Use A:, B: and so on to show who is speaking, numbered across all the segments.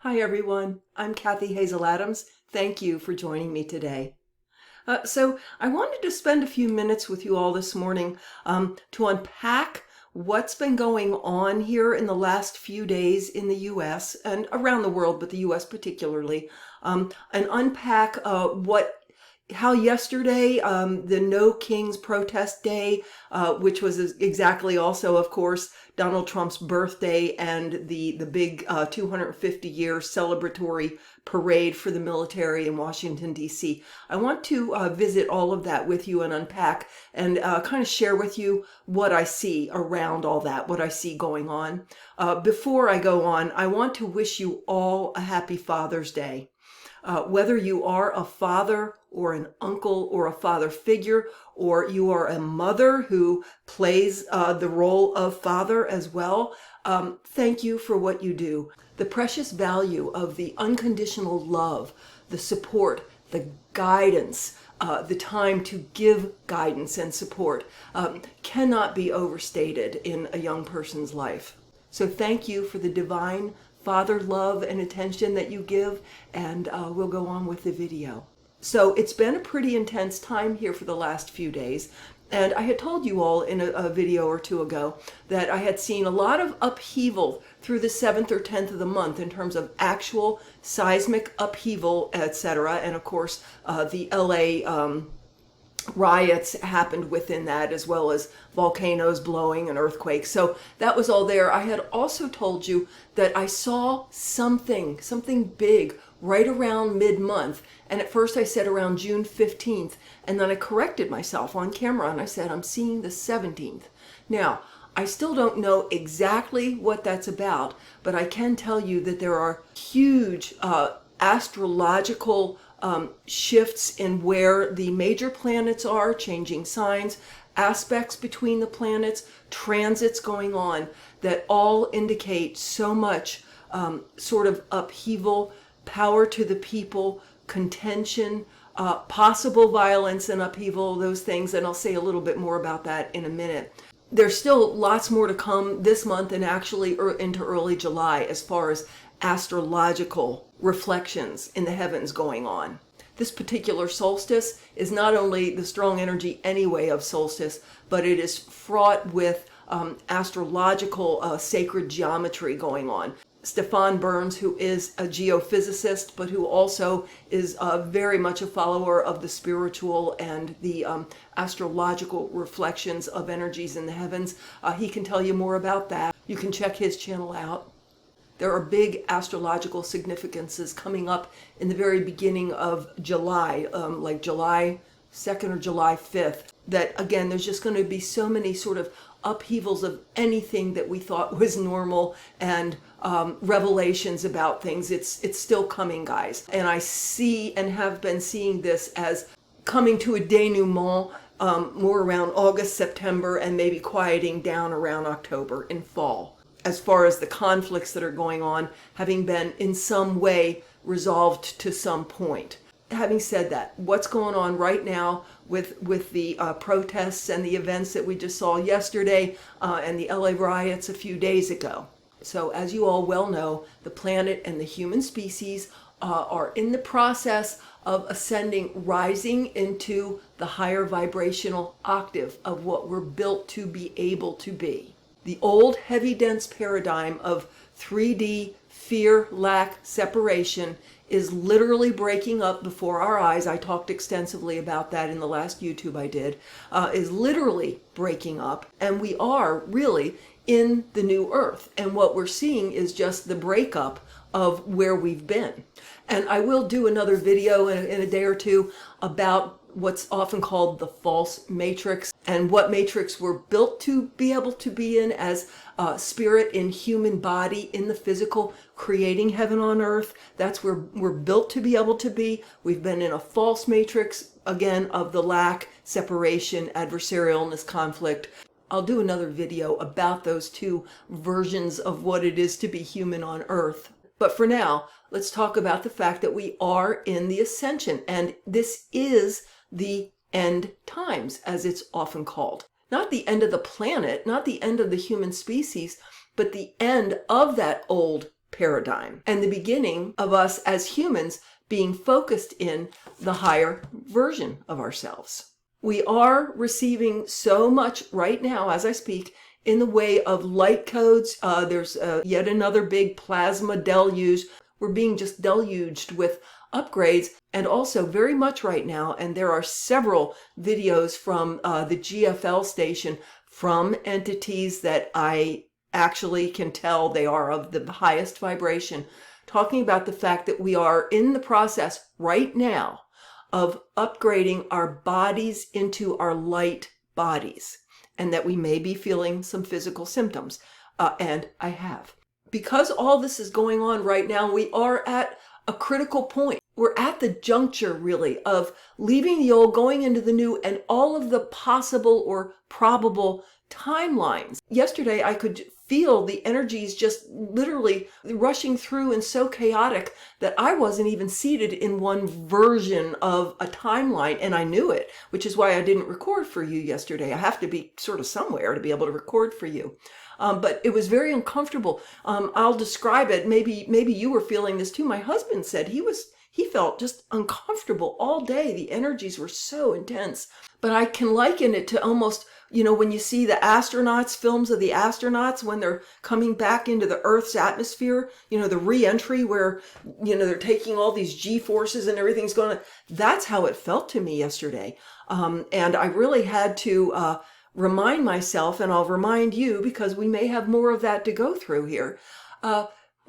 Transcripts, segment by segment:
A: Hi everyone, I'm Kathy Hazel Adams. Thank you for joining me today. So I wanted to spend a few minutes with you all this morning to unpack what's been going on here in the last few days in the U.S. and around the world, but the U.S. particularly, and unpack how yesterday, the No Kings protest day, which was exactly also, of course, Donald Trump's birthday and the big 250-year celebratory parade for the military in Washington, D.C. I want to visit all of that with you and unpack and kind of share with you what I see around all that, what I see going on. Before I go on, I want to wish you all a happy Father's Day. Whether you are a father or an uncle or a father figure, or you are a mother who plays the role of father as well, thank you for what you do. The precious value of the unconditional love, the support, the guidance, the time to give guidance and support cannot be overstated in a young person's life. So thank you for the divine Father love and attention that you give, and we'll go on with the video. So it's been a pretty intense time here for the last few days, and I had told you all in a video or two ago that I had seen a lot of upheaval through the 7th or 10th of the month in terms of actual seismic upheaval, etc. And of course, the LA riots happened within that, as well as volcanoes blowing and earthquakes. So that was all there. I had also told you that I saw something big right around mid-month. And at first I said around June 15th. And then I corrected myself on camera and I said, I'm seeing the 17th. Now, I still don't know exactly what that's about, but I can tell you that there are huge astrological shifts in where the major planets are, changing signs, aspects between the planets, transits going on that all indicate so much sort of upheaval, power to the people, contention, possible violence and upheaval, those things, and I'll say a little bit more about that in a minute. There's still lots more to come this month and actually into early July as far as astrological reflections in the heavens going on. This particular solstice is not only the strong energy anyway of solstice, but it is fraught with astrological sacred geometry going on. Stefan Burns, who is a geophysicist, but who also is very much a follower of the spiritual and the astrological reflections of energies in the heavens, he can tell you more about that. You can check his channel out. There are big astrological significances coming up in the very beginning of July, like July 2nd or July 5th, that again, there's just going to be so many sort of upheavals of anything that we thought was normal and revelations about things. It's still coming, guys. And I see and have been seeing this as coming to a denouement more around August, September, and maybe quieting down around October in fall, as far as the conflicts that are going on having been in some way resolved to some point. Having said that, what's going on right now with the protests and the events that we just saw yesterday and the LA riots a few days ago? So as you all well know, the planet and the human species are in the process of ascending, rising into the higher vibrational octave of what we're built to be able to be. The old heavy dense paradigm of 3D fear, lack, separation is literally breaking up before our eyes. I talked extensively about that in the last YouTube I did, is literally breaking up, and we are really in the new earth. And what we're seeing is just the breakup of where we've been. And I will do another video in a day or two about what's often called the false matrix, and what matrix we're built to be able to be in as spirit in human body in the physical, creating heaven on earth. That's where we're built to be able to be. We've been in a false matrix, again, of the lack, separation, adversarialness, conflict. I'll do another video about those two versions of what it is to be human on earth. But for now, let's talk about the fact that we are in the Ascension, and this is the end times, as it's often called. Not the end of the planet, not the end of the human species, but the end of that old paradigm and the beginning of us as humans being focused in the higher version of ourselves. We are receiving so much right now as I speak in the way of light codes. There's yet another big plasma deluge. We're being just deluged with upgrades, and also very much right now, and there are several videos from the GFL station from entities that I actually can tell they are of the highest vibration, talking about the fact that we are in the process right now of upgrading our bodies into our light bodies, and that we may be feeling some physical symptoms. And I have. Because all this is going on right now, we are at a critical point. We're at the juncture, really, of leaving the old, going into the new, and all of the possible or probable timelines. Yesterday, I could feel the energies just literally rushing through and so chaotic that I wasn't even seated in one version of a timeline, and I knew it, which is why I didn't record for you yesterday. I have to be sort of somewhere to be able to record for you. But it was very uncomfortable. I'll describe it. Maybe you were feeling this too. My husband said he felt just uncomfortable all day. The energies were so intense. But I can liken it to almost, when you see the astronauts, films of the astronauts, when they're coming back into the Earth's atmosphere, the re-entry where, they're taking all these G-forces and everything's going on. That's how it felt to me yesterday. And I really had to remind myself, and I'll remind you because we may have more of that to go through here.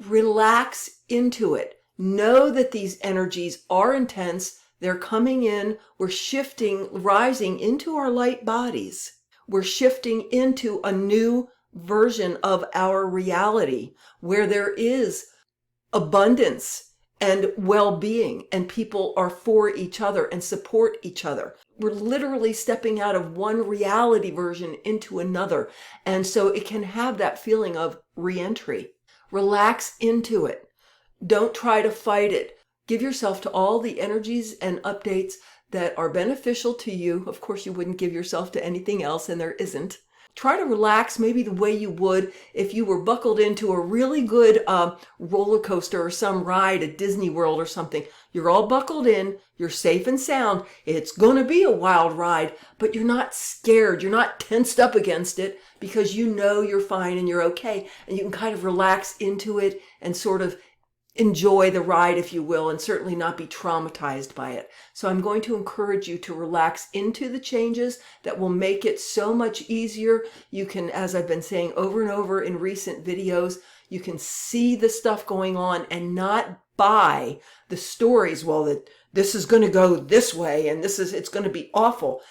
A: Relax into it. Know that these energies are intense. They're coming in. We're shifting, rising into our light bodies. We're shifting into a new version of our reality where there is abundance and well-being, and people are for each other and support each other. We're literally stepping out of one reality version into another. And so it can have that feeling of re-entry. Relax into it. Don't try to fight it. Give yourself to all the energies and updates that are beneficial to you. Of course, you wouldn't give yourself to anything else, and there isn't. Try to relax maybe the way you would if you were buckled into a really good roller coaster or some ride at Disney World or something. You're all buckled in, you're safe and sound. It's going to be a wild ride, but you're not scared. You're not tensed up against it because you know you're fine and you're okay. And you can kind of relax into it and sort of enjoy the ride, if you will, and certainly not be traumatized by it. So I'm going to encourage you to relax into the changes that will make it so much easier. You can, as I've been saying over and over in recent videos, you can see the stuff going on and not buy the stories, well, that this is going to go this way and it's going to be awful.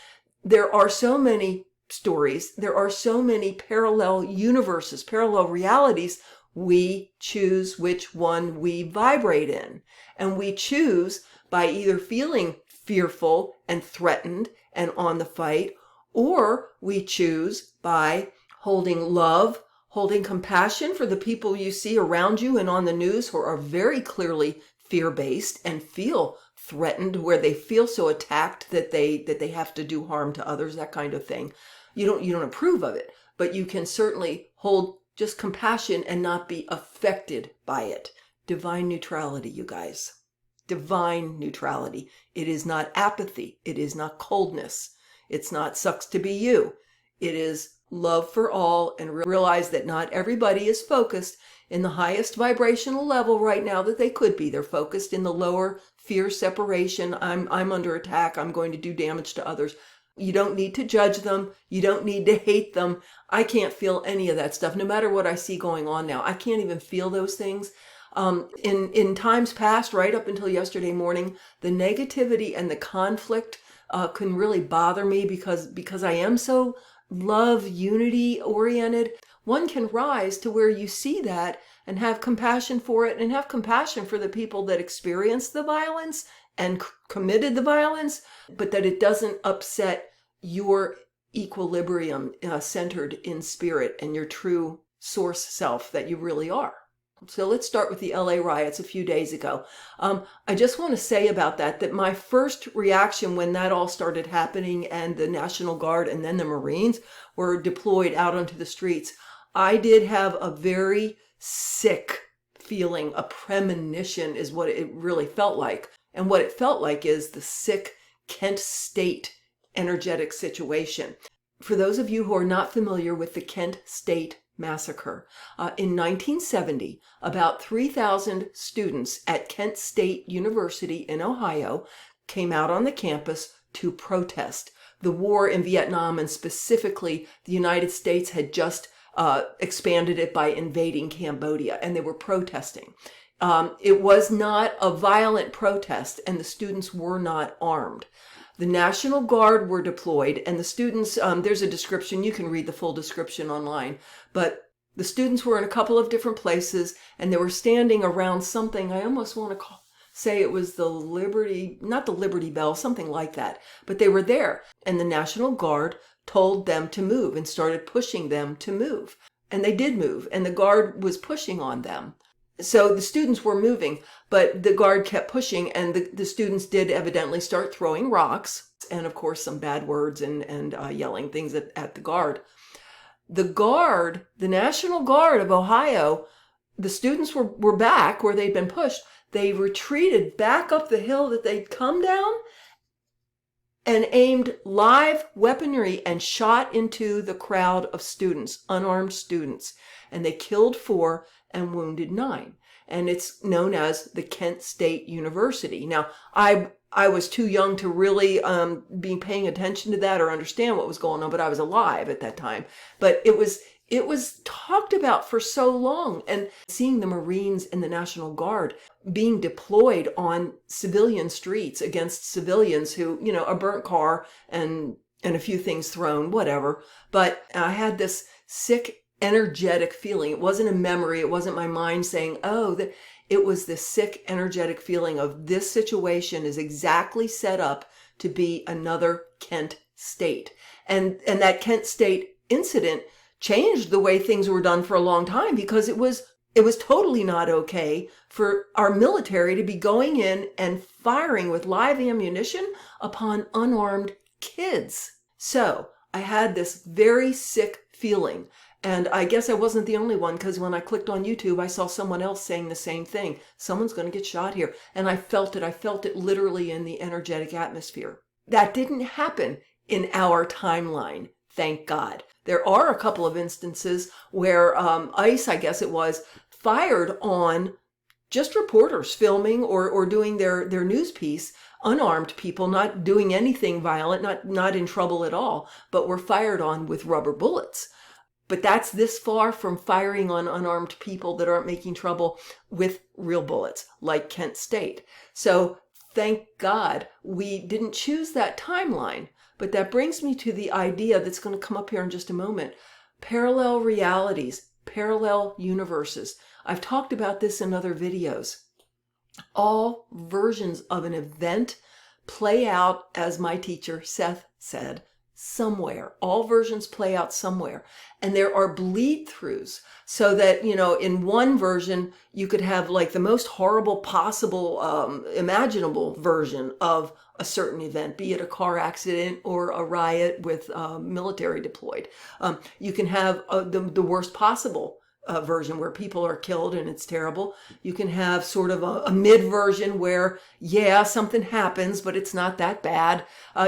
A: There are so many stories. There are so many parallel universes, parallel realities. We choose which one we vibrate in. And we choose by either feeling fearful and threatened and on the fight, or we choose by holding love, holding compassion for the people you see around you and on the news who are very clearly fear-based and feel threatened, where they feel so attacked that they have to do harm to others, that kind of thing. You don't approve of it, but you can certainly hold just compassion and not be affected by it. Divine neutrality, you guys. Divine neutrality. It is not apathy. It is not coldness. It's not sucks to be you. It is love for all, and realize that not everybody is focused in the highest vibrational level right now that they could be. They're focused in the lower fear, separation. I'm under attack. I'm going to do damage to others. You don't need to judge them. You don't need to hate them. I can't feel any of that stuff, no matter what I see going on now. I can't even feel those things. In times past, right up until yesterday morning, the negativity and the conflict can really bother me because I am so love, unity oriented. One can rise to where you see that and have compassion for it, and have compassion for the people that experienced the violence and committed the violence, but that it doesn't upset your equilibrium centered in spirit and your true source self that you really are. So let's start with the LA riots a few days ago. I just want to say about that my first reaction when that all started happening and the National Guard and then the Marines were deployed out onto the streets, I did have a very sick feeling, a premonition is what it really felt like. And what it felt like is the sick Kent State energetic situation. For those of you who are not familiar with the Kent State Massacre, in 1970, about 3,000 students at Kent State University in Ohio came out on the campus to protest. The war in Vietnam, and specifically the United States had just expanded it by invading Cambodia, and they were protesting. It was not a violent protest, and the students were not armed. The National Guard were deployed, and the students, there's a description, you can read the full description online, but the students were in a couple of different places, and they were standing around something, I almost want to say it was the Liberty, not the Liberty Bell, something like that, but they were there, and the National Guard told them to move and started pushing them to move. And they did move, and the guard was pushing on them. So the students were moving, but the guard kept pushing, and the students did evidently start throwing rocks, and of course some bad words and yelling things at the guard. The guard, the National Guard of Ohio, the students were back where they'd been pushed. They retreated back up the hill that they'd come down and aimed live weaponry and shot into the crowd of students, unarmed students. And they killed 4 and wounded 9. And it's known as the Kent State University. Now, I was too young to really be paying attention to that or understand what was going on, but I was alive at that time. But it was talked about for so long, and seeing the Marines and the National Guard being deployed on civilian streets against civilians who, a burnt car and a few things thrown, whatever. But I had this sick, energetic feeling. It wasn't a memory. It wasn't my mind saying, that it was this sick, energetic feeling of this situation is exactly set up to be another Kent State. And that Kent State incident changed the way things were done for a long time, because it was totally not okay for our military to be going in and firing with live ammunition upon unarmed kids. So I had this very sick feeling. And I guess I wasn't the only one, because when I clicked on YouTube, I saw someone else saying the same thing. Someone's going to get shot here. And I felt it. I felt it literally in the energetic atmosphere. That didn't happen in our timeline, thank God. There are a couple of instances where ICE, I guess it was, fired on just reporters filming or doing their news piece, unarmed people, not doing anything violent, not in trouble at all, but were fired on with rubber bullets. But that's this far from firing on unarmed people that aren't making trouble with real bullets, like Kent State. So thank God we didn't choose that timeline. But that brings me to the idea that's going to come up here in just a moment. Parallel realities, parallel universes. I've talked about this in other videos. All versions of an event play out, as my teacher Seth said, somewhere. All versions play out somewhere. And there are bleed throughs, so that, in one version, you could have like the most horrible possible imaginable version of a certain event, be it a car accident or a riot with military deployed. You can have the worst possible version where people are killed and it's terrible. You can have sort of a mid version where, something happens, but it's not that bad.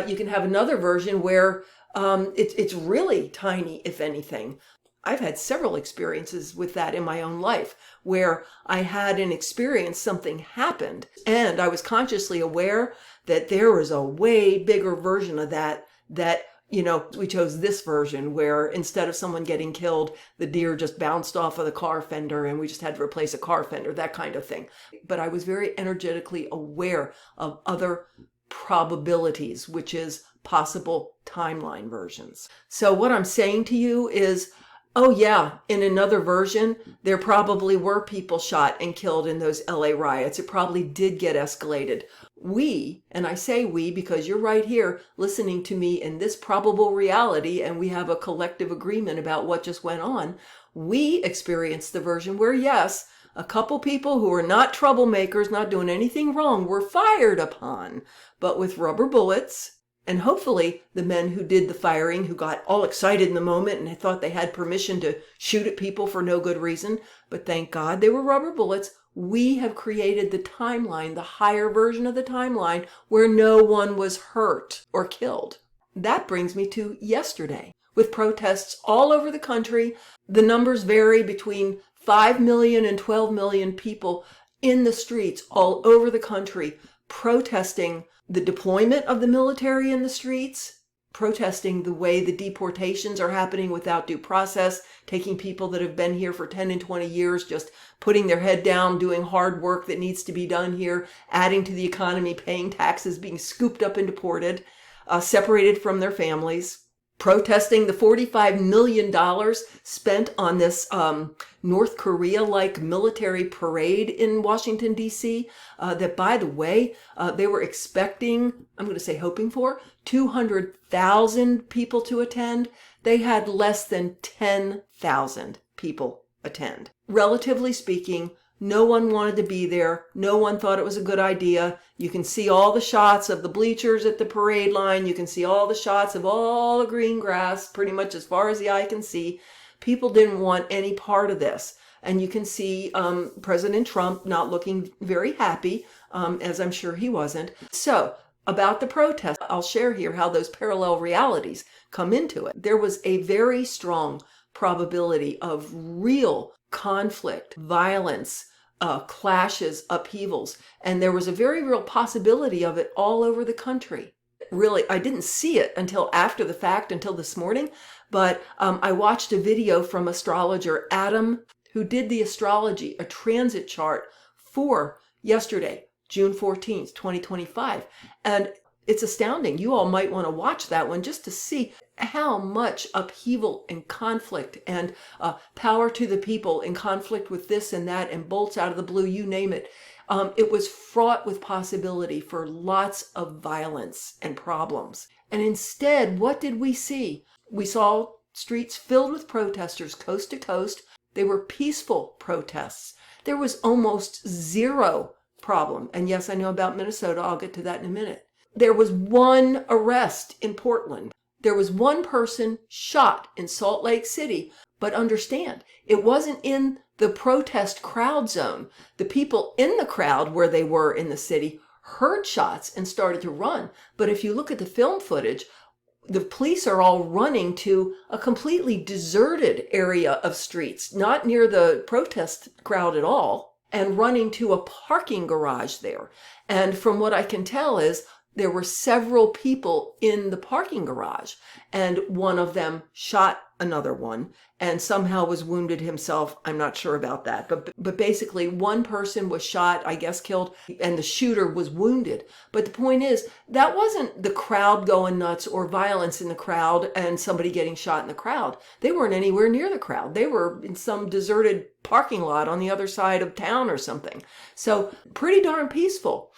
A: You can have another version where it's really tiny, if anything. I've had several experiences with that in my own life, where I had an experience, something happened, and I was consciously aware that there was a way bigger version of that we chose this version where instead of someone getting killed, the deer just bounced off of the car fender and we just had to replace a car fender, that kind of thing. But I was very energetically aware of other probabilities, which is possible timeline versions. So what I'm saying to you is, in another version, there probably were people shot and killed in those LA riots. It probably did get escalated. We, and I say we because you're right here listening to me in this probable reality, and we have a collective agreement about what just went on. We experienced the version where, yes, a couple people who were not troublemakers, not doing anything wrong, were fired upon, but with rubber bullets And hopefully the men who did the firing, who got all excited in the moment and thought they had permission to shoot at people for no good reason, but thank God they were rubber bullets. We have created the timeline, the higher version of the timeline, where no one was hurt or killed. That brings me to yesterday, with protests all over the country. The numbers vary between 5 million and 12 million people in the streets all over the country protesting the deployment of the military in the streets, protesting the way the deportations are happening without due process, taking people that have been here for 10 and 20 years, just putting their head down, doing hard work that needs to be done here, adding to the economy, paying taxes, being scooped up and deported, separated from their families. Protesting the $45 million spent on this North Korea-like military parade in Washington, D.C. That, by the way, they were expecting, I'm going to say hoping for, 200,000 people to attend. They had less than 10,000 people attend. Relatively speaking, no one wanted to be there. No one thought it was a good idea. You can see all the shots of the bleachers at the parade line. You can see all the shots of all the green grass, pretty much as far as the eye can see. People didn't want any part of this. And you can see President Trump not looking very happy, as I'm sure he wasn't. So, about the protest, I'll share here how those parallel realities come into it. There was a very strong probability of real conflict, violence, clashes, upheavals, and there was a very real possibility of it all over the country. Really, I didn't see it until after the fact, until this morning, but I watched a video from astrologer Adam, who did the astrology, a transit chart for yesterday, June 14th, 2025, and it's astounding. You all might want to watch that one just to see how much upheaval and conflict and power to the people in conflict with this and that and bolts out of the blue, you name it. It was fraught with possibility for lots of violence and problems. And instead, what did we see? We saw streets filled with protesters coast to coast. They were peaceful protests. There was almost zero problem. And yes, I know about Minnesota. I'll get to that in a minute. There was one arrest in Portland. There was one person shot in Salt Lake City. But understand, it wasn't in the protest crowd zone. The people in the crowd where they were in the city heard shots and started to run. But if you look at the film footage, the police are all running to a completely deserted area of streets, not near the protest crowd at all, and running to a parking garage there. And from what I can tell is there were several people in the parking garage, and one of them shot another one and somehow was wounded himself. I'm not sure about that, but basically one person was shot, I guess killed, and the shooter was wounded. But the point is, that wasn't the crowd going nuts or violence in the crowd and somebody getting shot in the crowd. They weren't anywhere near the crowd. They were in some deserted parking lot on the other side of town or something. So pretty darn peaceful.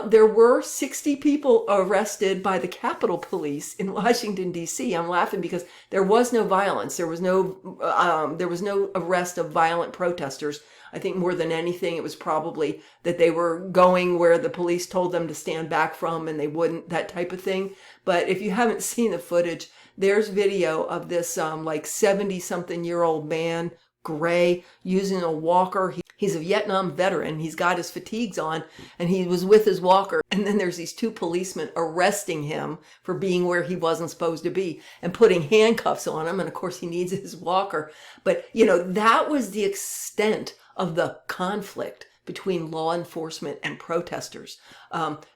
A: There were 60 people arrested by the Capitol Police in Washington, D.C. I'm laughing because there was no violence. There was no arrest of violent protesters. I think more than anything, it was probably that they were going where the police told them to stand back from and they wouldn't, that type of thing. But if you haven't seen the footage, there's video of this like 70-something-year-old man, gray, using a walker. He's a Vietnam veteran. He's got his fatigues on and he was with his walker. And then there's these two policemen arresting him for being where he wasn't supposed to be and putting handcuffs on him. And of course he needs his walker. But that was the extent of the conflict between law enforcement and protesters.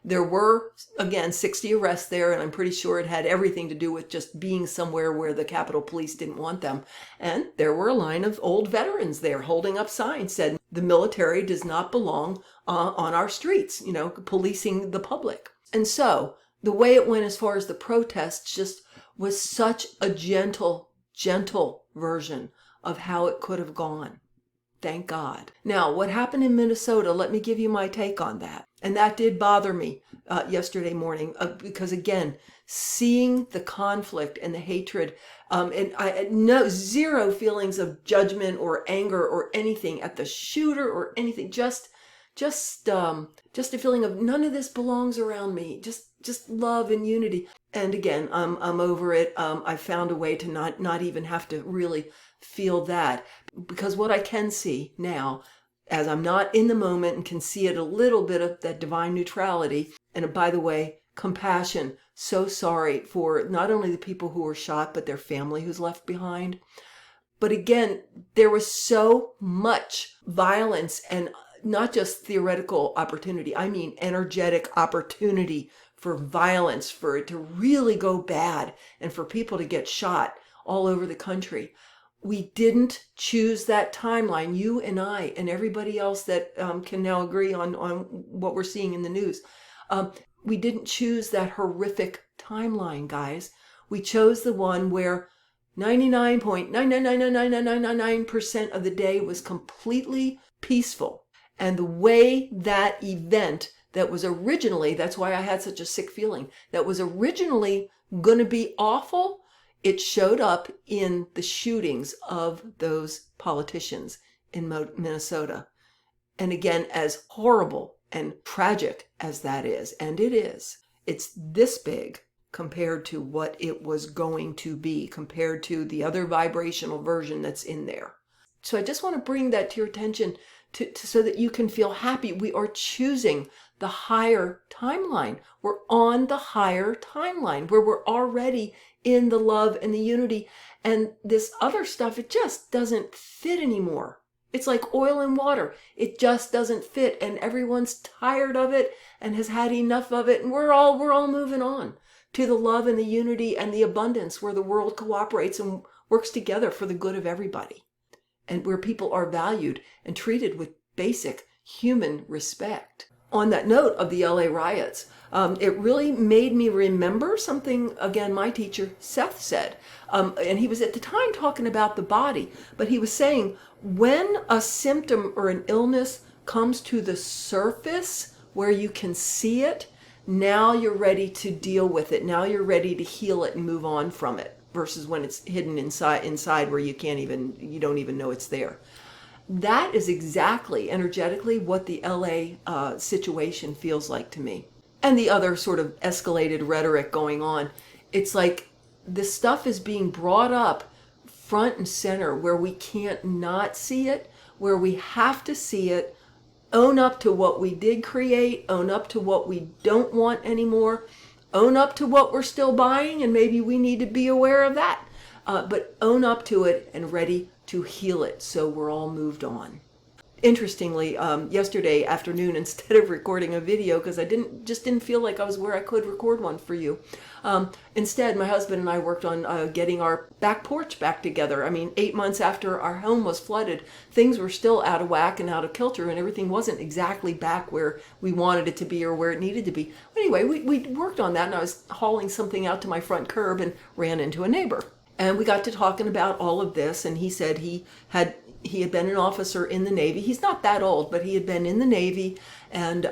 A: There were, again, 60 arrests there, and I'm pretty sure it had everything to do with just being somewhere where the Capitol Police didn't want them. And there were a line of old veterans there holding up signs said, the military does not belong on our streets, policing the public. And so the way it went as far as the protests just was such a gentle version of how it could have gone. Thank God. Now, what happened in Minnesota, let me give you my take on that. And that did bother me yesterday morning because, again, seeing the conflict and the hatred, and I had zero feelings of judgment or anger or anything at the shooter or anything, just just a feeling of none of this belongs around me. Just love and unity. And again, I'm over it. I found a way to not even have to really feel that, because what I can see now, as I'm not in the moment and can see it a little bit of that divine neutrality. And by the way, compassion. So sorry for not only the people who were shot, but their family who's left behind. But again, there was so much violence, and not just theoretical opportunity. I mean, energetic opportunity for violence, for it to really go bad and for people to get shot all over the country. We didn't choose that timeline. You and I and everybody else that can now agree on what we're seeing in the news. We didn't choose that horrific timeline, guys. We chose the one where 99.9999999% of the day was completely peaceful. And the way that event that was originally, that's why I had such a sick feeling, that was originally going to be awful, it showed up in the shootings of those politicians in Minnesota. And again, as horrible and tragic as that is, and it is, it's this big compared to what it was going to be, compared to the other vibrational version that's in there. So I just want to bring that to your attention so that you can feel happy. We are choosing the higher timeline. We're on the higher timeline where we're already in the love and the unity. And this other stuff, it just doesn't fit anymore. It's like oil and water. It just doesn't fit, and everyone's tired of it and has had enough of it. And we're all moving on to the love and the unity and the abundance where the world cooperates and works together for the good of everybody, and where people are valued and treated with basic human respect. On that note of the LA riots, it really made me remember something, again, my teacher Seth said. And he was at the time talking about the body, but he was saying when a symptom or an illness comes to the surface where you can see it, now you're ready to deal with it. Now you're ready to heal it and move on from it, versus when it's hidden inside where you don't even know it's there. That is exactly energetically what the LA situation feels like to me. And the other sort of escalated rhetoric going on. It's like this stuff is being brought up front and center where we can't not see it, where we have to see it, own up to what we did create, own up to what we don't want anymore, own up to what we're still buying, and maybe we need to be aware of that. But own up to it and ready to heal it so we're all moved on. Interestingly, yesterday afternoon, instead of recording a video, because I didn't feel like I was where I could record one for you, instead my husband and I worked on getting our back porch back together. I mean, 8 months after our home was flooded, things were still out of whack and out of kilter, and everything wasn't exactly back where we wanted it to be or where it needed to be. Anyway, we worked on that, and I was hauling something out to my front curb and ran into a neighbor. And we got to talking about all of this, and he said he had been an officer in the Navy. He's not that old, but he had been in the Navy, and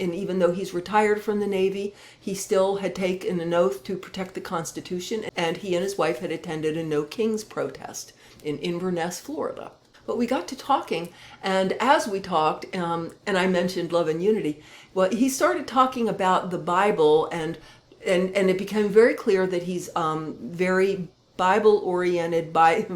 A: even though he's retired from the Navy, he still had taken an oath to protect the Constitution, and he and his wife had attended a No Kings protest in Inverness, Florida. But we got to talking, and as we talked, and I mentioned love and unity, well, he started talking about the Bible, and it became very clear that he's very Bible-oriented, by,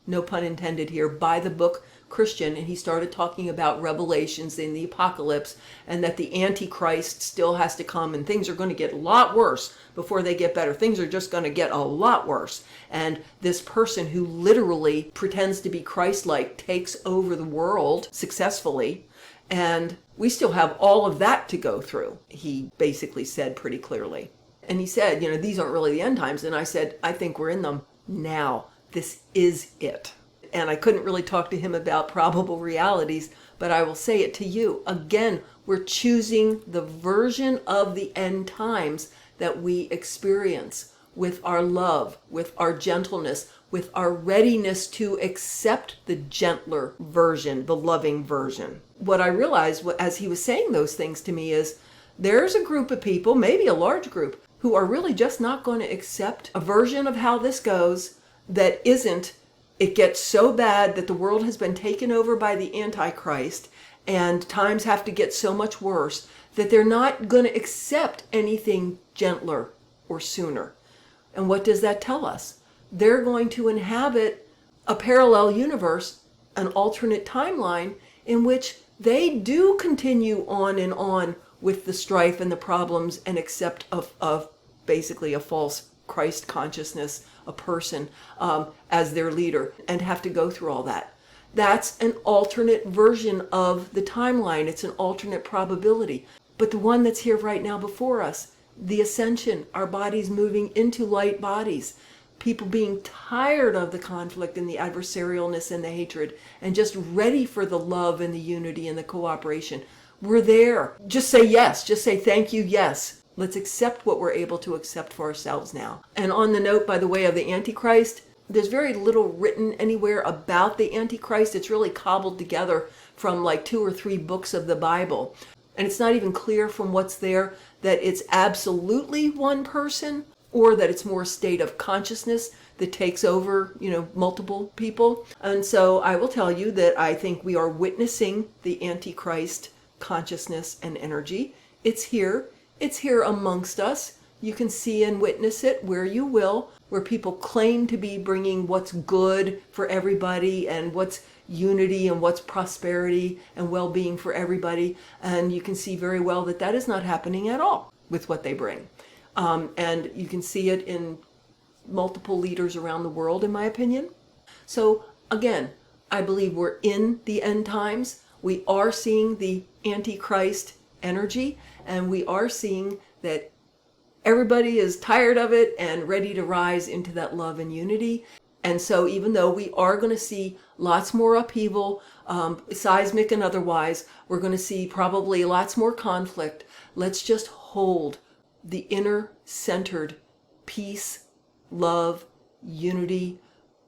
A: no pun intended here, by the book Christian, and he started talking about Revelations in the apocalypse, and that the Antichrist still has to come, and things are going to get a lot worse before they get better. Things are just going to get a lot worse. And this person who literally pretends to be Christ-like takes over the world successfully, and we still have all of that to go through, he basically said pretty clearly. And he said, these aren't really the end times. And I said, I think we're in them now. This is it. And I couldn't really talk to him about probable realities, but I will say it to you. Again, we're choosing the version of the end times that we experience with our love, with our gentleness, with our readiness to accept the gentler version, the loving version. What I realized as he was saying those things to me is, there's a group of people, maybe a large group, who are really just not going to accept a version of how this goes that isn't, it gets so bad that the world has been taken over by the Antichrist, and times have to get so much worse that they're not going to accept anything gentler or sooner. And what does that tell us? They're going to inhabit a parallel universe, an alternate timeline in which they do continue on and on with the strife and the problems and accept of basically a false Christ consciousness, a person as their leader, and have to go through all that. That's an alternate version of the timeline. It's an alternate probability. But the one that's here right now before us, the ascension, our bodies moving into light bodies, people being tired of the conflict and the adversarialness and the hatred and just ready for the love and the unity and the cooperation. We're there. Just say yes. Just say thank you, yes. Let's accept what we're able to accept for ourselves now. And on the note, by the way, of the Antichrist, there's very little written anywhere about the Antichrist. It's really cobbled together from like 2 or 3 books of the Bible. And it's not even clear from what's there that it's absolutely one person or that it's more a state of consciousness that takes over, multiple people. And so I will tell you that I think we are witnessing the Antichrist consciousness and energy. It's here. It's here amongst us. You can see and witness it where you will, where people claim to be bringing what's good for everybody and what's unity and what's prosperity and well-being for everybody. And you can see very well that that is not happening at all with what they bring. And you can see it in multiple leaders around the world, in my opinion. So again, I believe we're in the end times. We are seeing the Antichrist energy, and we are seeing that everybody is tired of it and ready to rise into that love and unity. And so even though we are going to see lots more upheaval, seismic and otherwise, we're going to see probably lots more conflict. Let's just hold the inner centered peace, love, unity,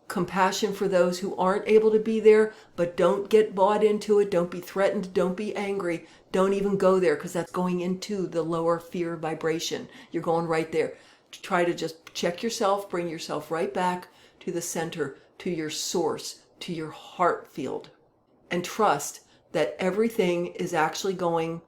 A: compassion for those who aren't able to be there, but don't get bought into it. Don't be threatened. Don't be angry. Don't even go there, because that's going into the lower fear vibration. You're going right there. Try to just check yourself, bring yourself right back to the center, to your source, to your heart field, and trust that everything is actually going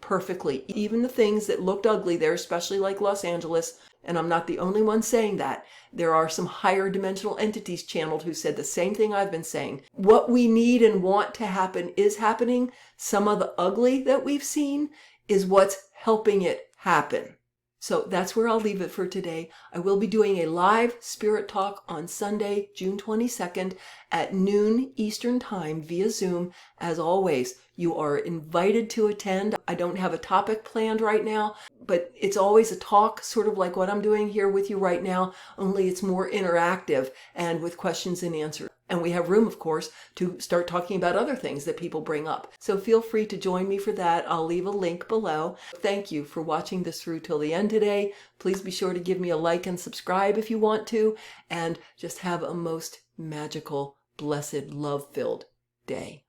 A: perfectly. Even the things that looked ugly there, especially like Los Angeles, and I'm not the only one saying that. There are some higher dimensional entities channeled who said the same thing I've been saying. What we need and want to happen is happening. Some of the ugly that we've seen is what's helping it happen. So that's where I'll leave it for today. I will be doing a live spirit talk on Sunday, June 22nd at noon Eastern Time via Zoom. As always, you are invited to attend. I don't have a topic planned right now, but it's always a talk, sort of like what I'm doing here with you right now, only it's more interactive and with questions and answers. And we have room, of course, to start talking about other things that people bring up. So feel free to join me for that. I'll leave a link below. Thank you for watching this through till the end today. Please be sure to give me a like and subscribe if you want to, and just have a most magical, blessed, love-filled day.